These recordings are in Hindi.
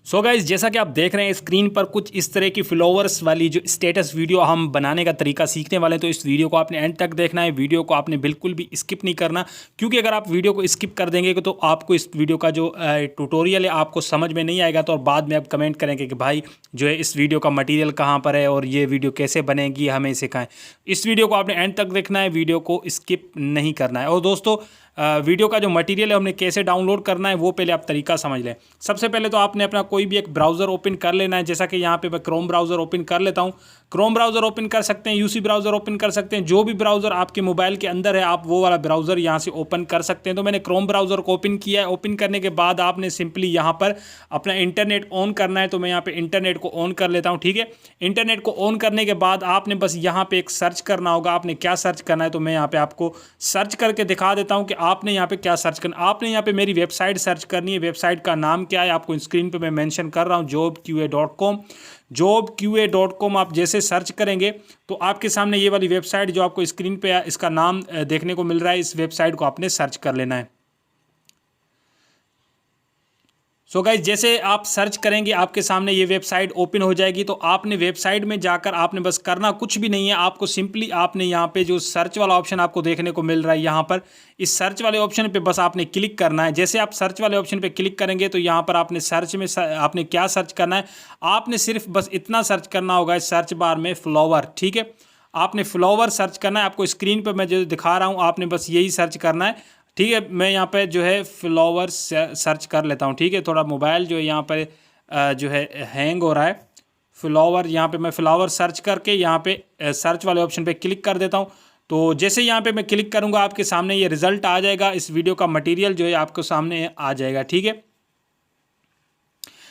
सो गाइज जैसा कि आप देख रहे हैं स्क्रीन पर कुछ इस तरह की फ्लोवर्स वाली जो स्टेटस वीडियो हम बनाने का तरीका सीखने वाले हैं। तो इस वीडियो को आपने एंड तक देखना है, वीडियो को आपने बिल्कुल भी स्किप नहीं करना, क्योंकि अगर आप वीडियो को स्किप कर देंगे तो आपको इस वीडियो का जो ट्यूटोरियल है आपको समझ में नहीं आएगा। तो और बाद में आप कमेंट करेंगे कि भाई जो है इस वीडियो का मटीरियल कहाँ पर है और ये वीडियो कैसे बनेगी, हमें सिखाएं। इस वीडियो को आपने एंड तक देखना है, वीडियो को स्किप नहीं करना है। और दोस्तों वीडियो का जो मटेरियल है हमने कैसे डाउनलोड करना है वो पहले आप तरीका समझ लें। सबसे पहले तो आपने अपना कोई भी एक ब्राउज़र ओपन कर लेना है। जैसा कि यहाँ पे मैं क्रोम ब्राउज़र ओपन कर लेता हूँ। क्रोम ब्राउज़र ओपन कर सकते हैं, यूसी ब्राउज़र ओपन कर सकते हैं, जो भी ब्राउज़र आपके मोबाइल के अंदर है आप वो वाला ब्राउज़र यहाँ से ओपन कर सकते हैं। तो मैंने क्रोम ब्राउज़र को ओपन किया है। ओपन करने के बाद आपने सिंपली यहाँ पर अपना इंटरनेट ऑन करना है। तो मैं यहाँ पर इंटरनेट को ऑन कर लेता हूँ। ठीक है, इंटरनेट को ऑन करने के बाद आपने बस यहाँ पर एक सर्च करना होगा। आपने क्या सर्च करना है तो मैं यहाँ पर आपको सर्च करके दिखा देता हूँ कि आपने यहाँ पे क्या सर्च करना। आपने यहाँ पे मेरी वेबसाइट सर्च करनी है। वेबसाइट का नाम क्या है आपको स्क्रीन पे मैं मेंशन कर रहा हूँ, jobqa.com। jobqa.com आप जैसे सर्च करेंगे तो आपके सामने ये वाली वेबसाइट जो आपको स्क्रीन पे इसका नाम देखने को मिल रहा है, इस वेबसाइट को आपने सर्च कर लेना है। सो गाइज जैसे आप सर्च करेंगे आपके सामने ये वेबसाइट ओपन हो जाएगी। तो आपने वेबसाइट में जाकर आपने बस करना कुछ भी नहीं है, आपको सिंपली आपने यहाँ पे जो सर्च वाला ऑप्शन आपको देखने को मिल रहा है, यहाँ पर इस सर्च वाले ऑप्शन पे बस आपने क्लिक करना है। जैसे आप सर्च वाले ऑप्शन पे क्लिक करेंगे तो यहाँ पर आपने सर्च में आपने क्या सर्च करना है, आपने सिर्फ बस इतना सर्च करना होगा इस सर्च बार में, फ्लावर। ठीक है, आपने फ्लावर सर्च करना है। आपको स्क्रीन पर मैं जो दिखा रहा हूँ आपने बस यही सर्च करना है। ठीक है, मैं यहाँ पे जो है फ्लावर सर्च कर लेता हूँ। ठीक है, थोड़ा मोबाइल जो है यहाँ पर जो है हैंग हो रहा है। फ्लावर यहाँ पे मैं फ्लावर सर्च करके यहाँ पे सर्च वाले ऑप्शन पे क्लिक कर देता हूँ। तो जैसे यहाँ पे मैं क्लिक करूँगा आपके सामने ये रिजल्ट आ जाएगा। इस वीडियो का मटेरियल जो है आपको सामने आ जाएगा। ठीक है,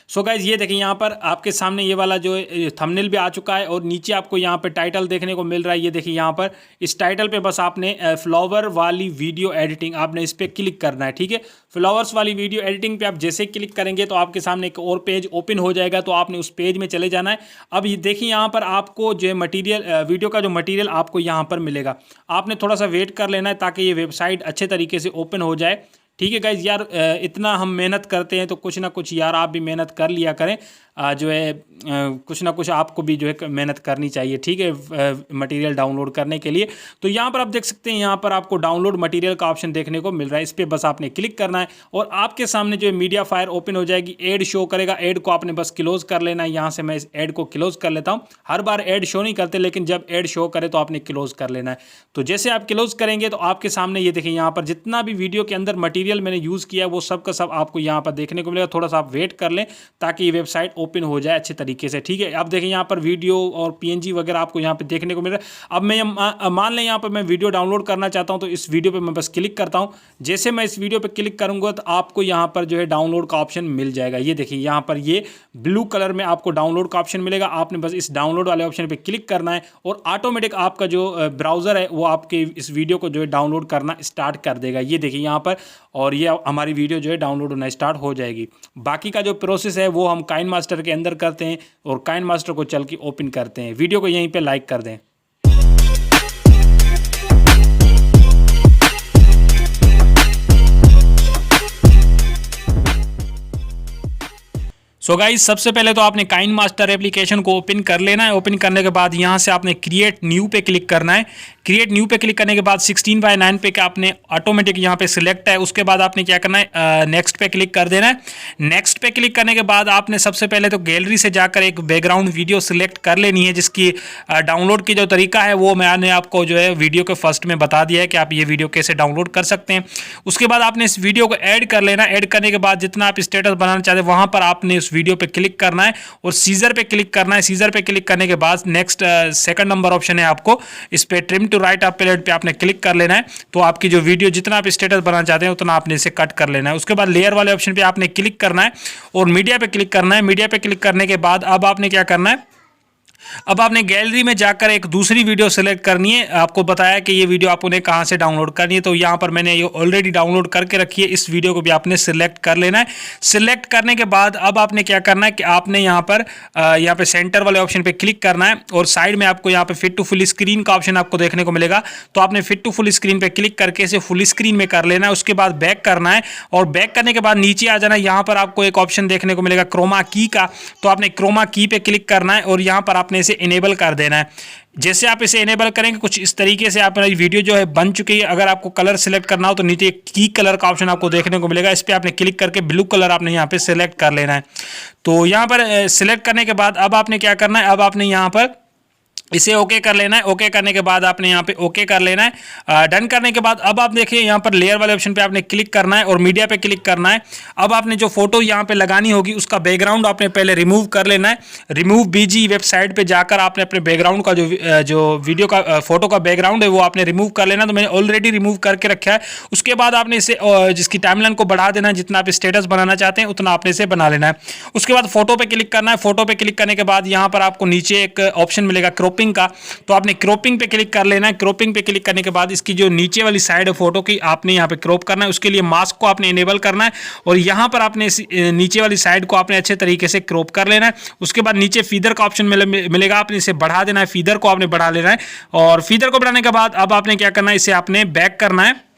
सो गाइज ये देखिए यहाँ पर आपके सामने ये वाला जो थंबनेल भी आ चुका है और नीचे आपको यहाँ पे टाइटल देखने को मिल रहा है। ये देखिए यहाँ पर इस टाइटल पे बस आपने फ्लावर वाली वीडियो एडिटिंग आपने इस पर क्लिक करना है। ठीक है, फ्लावर्स वाली वीडियो एडिटिंग पे आप जैसे क्लिक करेंगे तो आपके सामने एक और पेज ओपन हो जाएगा। तो आपने उस पेज में चले जाना है। अब ये देखिए यहाँ पर आपको जो है मटीरियल वीडियो का जो मटीरियल आपको यहाँ पर मिलेगा। आपने थोड़ा सा वेट कर लेना है ताकि ये वेबसाइट अच्छे तरीके से ओपन हो जाए। ठीक है गाइज, यार इतना हम मेहनत करते हैं तो कुछ ना कुछ यार आप भी मेहनत कर लिया करें। जो है कुछ ना कुछ आपको भी जो है मेहनत करनी चाहिए। ठीक है, मटेरियल डाउनलोड करने के लिए। तो यहाँ पर आप देख सकते हैं यहाँ पर आपको डाउनलोड मटेरियल का ऑप्शन देखने को मिल रहा है। इस पर बस आपने क्लिक करना है और आपके सामने जो है मीडिया फायर ओपन हो जाएगी। ऐड शो करेगा, ऐड को आपने बस क्लोज कर लेना है। यहाँ से मैं इस ऐड को क्लोज कर लेता हूँ। हर बार ऐड शो नहीं करते, लेकिन जब ऐड शो करे तो आपने क्लोज कर लेना है। तो जैसे आप क्लोज करेंगे तो आपके सामने ये देखिए यहाँ पर जितना भी वीडियो के अंदर मटीरियल मैंने यूज़ किया है वो सब का सब आपको यहाँ पर देखने को मिलेगा। थोड़ा सा आप वेट कर लें ताकि ये वेबसाइट ओपन हो जाए अच्छे तरीके से। ठीक है, अब देखिए यहाँ पर वीडियो और पीएनजी वगैरह आपको यहाँ पे देखने को मिल रहा है। अब मैं मान लें यहाँ पर मैं वीडियो डाउनलोड करना चाहता हूँ तो इस वीडियो पे मैं बस क्लिक करता हूँ। जैसे मैं इस वीडियो पे क्लिक करूँगा तो आपको यहाँ पर जो है डाउनलोड का ऑप्शन मिल जाएगा। ये देखिए यहाँ पर ये ब्लू कलर में आपको डाउनलोड का ऑप्शन मिलेगा। आपने बस इस डाउनलोड वाले ऑप्शन पर क्लिक करना है और ऑटोमेटिक आपका जो ब्राउज़र है वो आपके इस वीडियो को जो है डाउनलोड करना स्टार्ट कर देगा। ये देखिए यहाँ पर, और ये हमारी वीडियो जो है डाउनलोड होना स्टार्ट हो जाएगी। बाकी का जो प्रोसेस है वो हम काइन मास्टर के अंदर करते हैं और काइन मास्टर को चल के ओपन करते हैं। वीडियो को यहीं पे लाइक कर दें। सो गाइज सबसे पहले तो आपने काइन मास्टर एप्लीकेशन को ओपन कर लेना है। ओपन करने के बाद यहाँ से आपने क्रिएट न्यू पे क्लिक करना है। क्रिएट न्यू पे क्लिक करने के बाद 16:9 पे का आपने ऑटोमेटिक यहाँ पे सिलेक्ट है। उसके बाद आपने क्या करना है, नेक्स्ट पे क्लिक कर देना है। नेक्स्ट पे क्लिक करने के बाद आपने सबसे पहले तो गैलरी से जाकर एक बैकग्राउंड वीडियो सिलेक्ट कर लेनी है, जिसकी डाउनलोड की जो तरीका है वो मैंने आपको जो है वीडियो के फर्स्ट में बता दिया है कि आप ये वीडियो कैसे डाउनलोड कर सकते हैं। उसके बाद आपने इस वीडियो को ऐड कर लेना। ऐड करने के बाद जितना आप स्टेटस बनाना चाहते हैं वहाँ पर आपने उस वीडियो पे क्लिक करना है और सीजर पे क्लिक करना है। सीजर पे क्लिक करने के बाद नेक्स्ट सेकंड नंबर ऑप्शन है, आपको इस पे ट्रिम टू राइट अपलोड पे आपने क्लिक कर लेना है। तो आपकी जो वीडियो जितना आप स्टेटस बनाना चाहते हैं उतना आपने इसे कट कर लेना है। उसके बाद लेयर वाले ऑप्शन पे आपने क्लिक करना है और मीडिया पे क्लिक करना है। मीडिया पे क्लिक करने के बाद अब आपने क्या करना है, अब आपने गैलरी में जाकर एक दूसरी वीडियो सेलेक्ट करनी है। आपको बताया कि ये वीडियो आपने कहाँ से डाउनलोड करनी है, तो यहाँ पर मैंने ये ऑलरेडी डाउनलोड करके रखी है। इस वीडियो को भी आपने सिलेक्ट कर लेना है। सिलेक्ट करने के बाद अब आपने क्या करना है कि आपने यहाँ पे सेंटर वाले ऑप्शन पे क्लिक करना है और साइड में आपको यहाँ पे फिट टू फुल स्क्रीन का ऑप्शन आपको देखने को मिलेगा। तो आपने फिट टू फुल स्क्रीन पे क्लिक करके इसे फुल स्क्रीन में कर लेना है। उसके बाद बैक करना है और बैक करने के बाद नीचे आ जाना है। यहाँ पर आपको एक ऑप्शन देखने को मिलेगा क्रोमा की का, तो आपने क्रोमा की पे क्लिक करना है और यहाँ पर आपने इसे इनेबल कर देना है। जैसे आप इसे इनेबल करेंगे कुछ इस तरीके से आपकी वीडियो जो है बन चुकी है। अगर आपको कलर सिलेक्ट करना हो तो नीचे एक की कलर का ऑप्शन आपको देखने को मिलेगा, इस पर आपने क्लिक करके ब्लू कलर आपने यहाँ पे सिलेक्ट कर लेना है। तो यहाँ पर सिलेक्ट करने के बाद अब आपने क्या करना है, अब आपने यहाँ पर इसे ओके कर लेना है। ओके करने के बाद आपने यहाँ पे ओके कर लेना है। डन करने के बाद अब आप देखिए यहाँ पर लेयर वाले ऑप्शन पे आपने क्लिक करना है और मीडिया पे क्लिक करना है। अब आपने जो फोटो यहाँ पे लगानी होगी उसका बैकग्राउंड आपने पहले रिमूव कर लेना है। रिमूव बीजी वेबसाइट पे जाकर आपने अपने बैकग्राउंड का जो वीडियो का फोटो का बैकग्राउंड है वो आपने रिमूव कर लेना। तो मैंने ऑलरेडी रिमूव करके रखा है। उसके बाद आपने इसे जिसकी टाइमलाइन को बढ़ा देना है, जितना आप स्टेटस बनाना चाहते हैं उतना आपने इसे बना लेना है। उसके बाद फोटो पे क्लिक करना है। फोटो पे क्लिक करने के बाद यहाँ पर आपको नीचे एक ऑप्शन मिलेगा क्रॉपिंग का, तो आपने क्रॉपिंग पे क्लिक कर लेना है। क्रॉपिंग पे क्लिक करने के बाद इसकी जो नीचे वाली साइड है फोटो की आपने यहाँ पे क्रॉप करना है। उसके लिए मास्क को आपने इनेबल करना है और यहाँ पर आपने नीचे वाली साइड को आपने अच्छे तरीके से क्रॉप कर लेना है। उसके बाद नीचे फीदर का ऑप्शन मिलेगा, आपने इसे बढ़ा देना है। फीदर को आपने बढ़ा लेना है और फीदर को बढ़ाने के बाद अब आपने क्या करना है, इसे आपने बैक करना है।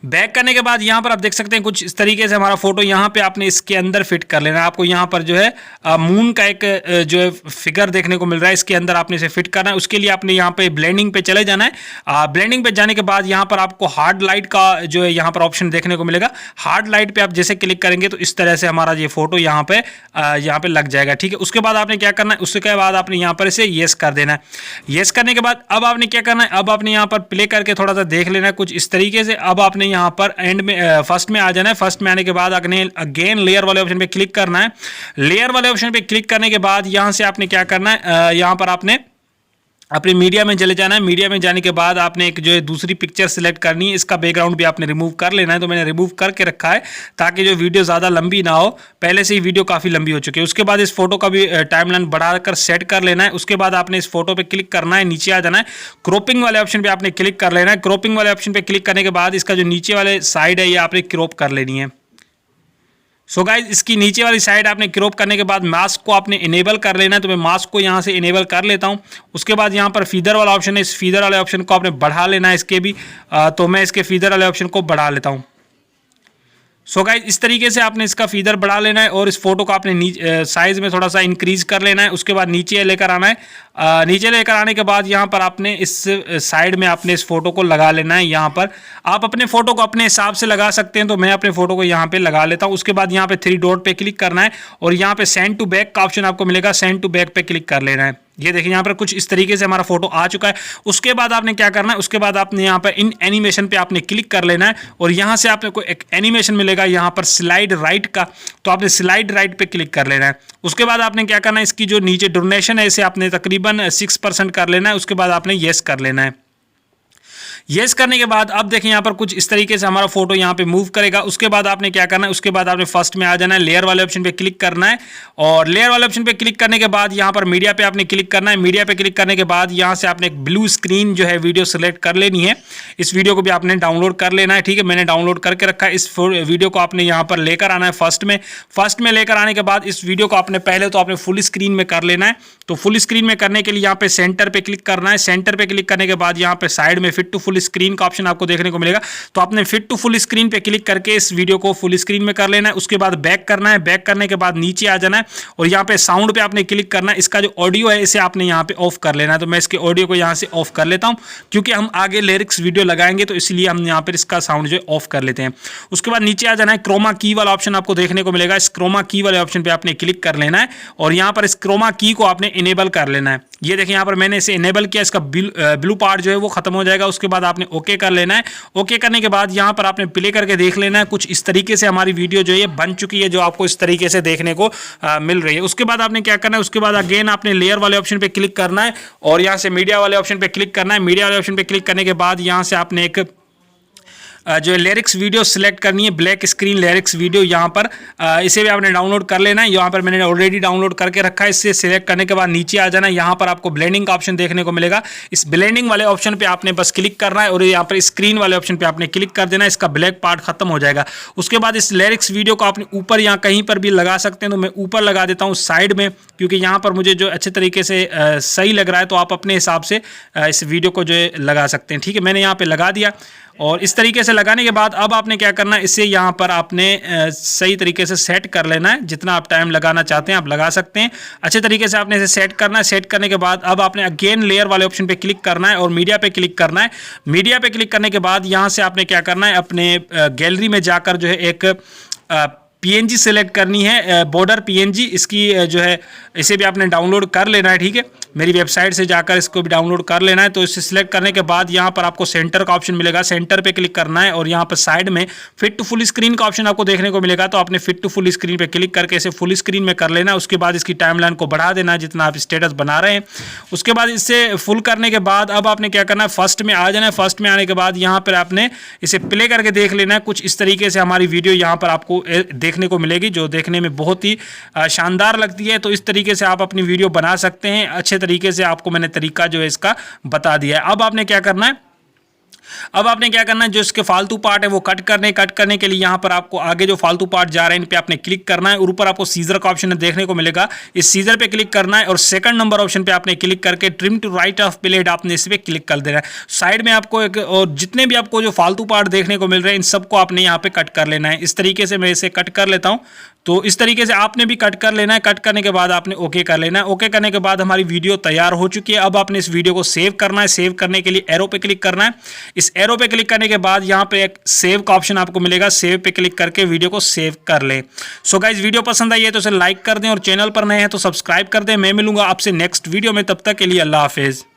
बैक करने के बाद यहाँ पर आप देख सकते हैं कुछ इस तरीके से हमारा फोटो यहाँ पे आपने इसके अंदर फिट कर लेना है। आपको यहाँ पर जो है मून का एक जो है फिगर देखने को मिल रहा है, इसके अंदर आपने इसे फिट करना है। उसके लिए आपने यहाँ पे ब्लेंडिंग पे चले जाना है। ब्लेंडिंग पे जाने के बाद यहाँ पर आपको हार्ड लाइट का जो है यहाँ पर ऑप्शन देखने को मिलेगा। हार्ड लाइट पे आप जैसे क्लिक करेंगे तो इस तरह से हमारा ये फोटो यहाँ पे लग जाएगा। ठीक है, उसके बाद आपने क्या करना है, उसके बाद आपने यहाँ पर इसे येस कर देना है। येस करने के बाद अब आपने क्या करना है, अब आपने यहाँ पर प्ले करके थोड़ा सा देख लेना है कुछ इस तरीके से। अब आपने यहाँ पर एंड में फर्स्ट में आ जाना है। फर्स्ट में आने के बाद अगेन लेयर वाले ऑप्शन पे क्लिक करना है। लेयर वाले ऑप्शन पे क्लिक करने के बाद यहां से आपने क्या करना है, यहां पर आपने अपने मीडिया में चले जाना है। मीडिया में जाने के बाद आपने एक जो है दूसरी पिक्चर सिलेक्ट करनी है। इसका बैकग्राउंड भी आपने रिमूव कर लेना है। तो मैंने रिमूव करके रखा है ताकि जो वीडियो ज़्यादा लंबी ना हो, पहले से ही वीडियो काफ़ी लंबी हो चुकी है। उसके बाद इस फोटो का भी टाइमलाइन बढ़ाकर सेट कर लेना है। उसके बाद आपने इस फोटो पे क्लिक करना है, नीचे आ जाना है। क्रॉपिंग वाले ऑप्शन पे आपने क्लिक कर लेना है। क्रॉपिंग वाले ऑप्शन पे क्लिक करने के बाद इसका जो नीचे वाले साइड है ये आपने क्रॉप कर लेनी है। सो गाइज इसकी नीचे वाली साइड आपने क्रॉप करने के बाद मास्क को आपने इनेबल कर लेना है। तो मैं मास्क को यहाँ से इनेबल कर लेता हूँ। उसके बाद यहाँ पर फीदर वाला ऑप्शन है, इस फीदर वाले ऑप्शन को आपने बढ़ा लेना है इसके भी। तो मैं इसके फीदर वाले ऑप्शन को बढ़ा लेता हूँ। सो गाइज इस तरीके से आपने इसका फीदर बढ़ा लेना है और इस फोटो को आपने साइज में थोड़ा सा इंक्रीज कर लेना है। उसके बाद नीचे लेकर आना है। नीचे लेकर आने के बाद यहाँ पर आपने इस साइड में आपने इस फोटो को लगा लेना है। यहाँ पर आप अपने फोटो को अपने हिसाब से लगा सकते हैं, तो मैं अपने फोटो को यहाँ पे लगा लेता हूँ। उसके बाद यहाँ पे 3 डॉट पे क्लिक करना है और यहाँ पे सेंड टू बैक का ऑप्शन आपको मिलेगा। सेंड टू बैक पे क्लिक कर लेना है। ये देखिए यहाँ पर कुछ इस तरीके से हमारा फोटो आ चुका है। उसके बाद आपने क्या करना है, उसके बाद आपने यहाँ पर इन एनिमेशन पे आपने क्लिक कर लेना है और यहाँ से आपने कोई एक एनिमेशन मिलेगा यहाँ पर स्लाइड राइट का, तो आपने स्लाइड राइट पे क्लिक कर लेना है। उसके बाद आपने क्या करना है, इसकी जो नीचे ड्यूरेशन है इसे आपने तकरीबन 6% कर लेना है। उसके बाद आपने येस कर लेना है। येस करने के बाद अब देखें यहाँ पर कुछ इस तरीके से हमारा फोटो यहाँ पे मूव करेगा। उसके बाद आपने क्या करना है, उसके बाद आपने फर्स्ट में आ जाना है, लेयर वाले ऑप्शन पे क्लिक करना है और लेयर वाले ऑप्शन पे क्लिक करने के बाद यहाँ पर मीडिया पे आपने क्लिक करना है। मीडिया पे क्लिक करने के बाद यहाँ से आपने एक ब्लू स्क्रीन जो है वीडियो सेलेक्ट कर लेनी है। इस वीडियो को भी आपने डाउनलोड कर लेना है। ठीक है, मैंने डाउनलोड करके रखा है। इस वीडियो को आपने यहाँ पर लेकर आना है फर्स्ट में लेकर आने के बाद इस वीडियो को आपने पहले तो आपने फुल स्क्रीन में कर लेना है। तो फुल स्क्रीन में करने के लिए यहाँ पे सेंटर पे क्लिक करना है। सेंटर पे क्लिक करने के बाद यहाँ पे साइड में फिट टू फुल स्क्रीन का ऑप्शन आपको देखने को मिलेगा। तो आपने फिट टू फुल स्क्रीन पे क्लिक करके इस वीडियो को फुल स्क्रीन में कर लेना है। उसके बाद बैक करना है। बैक करने के बाद नीचे आ जाना है और यहाँ पे साउंड पे आपने क्लिक करना है। इसका जो ऑडियो है इसे आपने यहाँ पे ऑफ कर लेना है। तो मैं इसके ऑडियो को यहाँ से ऑफ कर लेता हूँ क्योंकि हम आगे लिरिक्स वीडियो लगाएंगे, तो इसलिए हम यहाँ पर इसका साउंड जो ऑफ कर लेते हैं। उसके बाद नीचे आ जाना है। क्रोमा की वाला ऑप्शन आपको देखने को मिलेगा। इस क्रोमा की वाले ऑप्शन पे आपने क्लिक कर लेना है और यहाँ पर इस क्रोमा की को आपने इनेबल कर लेना है। ये देखिए यहाँ पर मैंने इसे इनेबल किया। इसका ब्लू पार्ट जो है वो खत्म हो जाएगा। उसके बाद आपने ओके कर लेना है। ओके करने के बाद यहाँ पर आपने प्ले करके देख लेना है। कुछ इस तरीके से हमारी वीडियो जो है बन चुकी है, जो आपको इस तरीके से देखने को मिल रही है। उसके बाद आपने क्या करना है, उसके बाद अगेन आपने लेयर वाले ऑप्शन पे क्लिक करना है और यहाँ से मीडिया वाले ऑप्शन पे क्लिक करना है। मीडिया वाले ऑप्शन पे क्लिक करने के बाद यहाँ से आपने एक जो लिरिक्स वीडियो सिलेक्ट करनी है, ब्लैक स्क्रीन लिरिक्स वीडियो यहाँ पर इसे भी आपने डाउनलोड कर लेना है। यहाँ पर मैंने ऑलरेडी डाउनलोड करके रखा है। इससे सिलेक्ट करने के बाद नीचे आ जाना, यहाँ पर आपको ब्लेंडिंग का ऑप्शन देखने को मिलेगा। इस ब्लेंडिंग वाले ऑप्शन पे आपने बस क्लिक करना है और यहाँ पर स्क्रीन वाले ऑप्शन पे आपने क्लिक कर देना है। इसका ब्लैक पार्ट खत्म हो जाएगा। उसके बाद इस लिरिक्स वीडियो को आपने ऊपर यहाँ कहीं पर भी लगा सकते हैं, तो मैं ऊपर लगा देता हूँ साइड में, क्योंकि यहाँ पर मुझे जो अच्छे तरीके से सही लग रहा है। तो आप अपने हिसाब से इस वीडियो को जो है लगा सकते हैं। ठीक है, मैंने यहाँ पे लगा दिया। और इस तरीके से लगाने के बाद अब आपने क्या करना है, इसे यहाँ पर आपने सही तरीके से सेट कर लेना है। जितना आप टाइम लगाना चाहते हैं आप लगा सकते हैं। अच्छे तरीके से आपने इसे सेट करना है। सेट करने के बाद अब आपने अगेन लेयर वाले ऑप्शन पे क्लिक करना है और मीडिया पे क्लिक करना है। मीडिया पे क्लिक करने के बाद यहाँ से आपने क्या करना है, अपने गैलरी में जाकर जो है एक PNG सेलेक्ट करनी है, बॉर्डर PNG। इसकी जो है इसे भी आपने डाउनलोड कर लेना है। ठीक है, मेरी वेबसाइट से जाकर इसको भी डाउनलोड कर लेना है। तो इसे सिलेक्ट करने के बाद यहाँ पर आपको सेंटर का ऑप्शन मिलेगा, सेंटर पे क्लिक करना है और यहाँ पर साइड में फिट टू फुल स्क्रीन का ऑप्शन आपको देखने को मिलेगा। तो आपने फिट टू फुल स्क्रीन पे क्लिक करके इसे फुल स्क्रीन में कर लेना है। उसके बाद इसकी टाइमलाइन को बढ़ा देना है जितना आप स्टेटस बना रहे हैं। उसके बाद इससे फुल करने के बाद अब आपने क्या करना है, फर्स्ट में आ जाना है। फर्स्ट में आने के बाद यहाँ पर आपने इसे प्ले करके देख लेना है। कुछ इस तरीके से हमारी वीडियो यहाँ पर आपको देखने को मिलेगी, जो देखने में बहुत ही शानदार लगती है। तो इस तरीके से आप अपनी वीडियो बना सकते हैं। अच्छे तरीके से आपको मैंने तरीका जो है इसका बता दिया है। अब आपने क्या करना है, जो इसके फालतू पार्ट है वो कट करने के लिए यहाँ पर आपको आगे जो फालतू पार्ट जा रहे हैं इन पे आपने क्लिक करना है और ऊपर आपको सीजर का ऑप्शन देखने को मिलेगा। इस सीजर पे क्लिक करना है और सेकंड नंबर ऑप्शन पे आपने क्लिक करके trim to right of blade आपने इस पे क्लिक कर देना है। साइड में आपको एक और जितने भी आपको जो फालतू पार्ट देखने को मिल रहे हैं इन सबको आपने यहाँ पे कट कर लेना है। इस तरीके से मैं इसे कट कर लेता हूँ। तो इस तरीके से आपने भी कट कर लेना है। कट करने के बाद आपने ओके कर लेना है। ओके करने के बाद हमारी वीडियो तैयार हो चुकी है। अब आपने इस वीडियो को सेव करना है। सेव करने के लिए एरो पे क्लिक करना है। इस एरो पे क्लिक करने के बाद यहाँ पे एक सेव का ऑप्शन आपको मिलेगा। सेव पे क्लिक करके वीडियो को सेव कर ले। सो गाइस, वीडियो पसंद आई है तो इसे लाइक कर दें और चैनल पर नए हैं तो सब्सक्राइब कर दें। मैं मिलूंगा आपसे नेक्स्ट वीडियो में, तब तक के लिए अल्लाह हाफिज।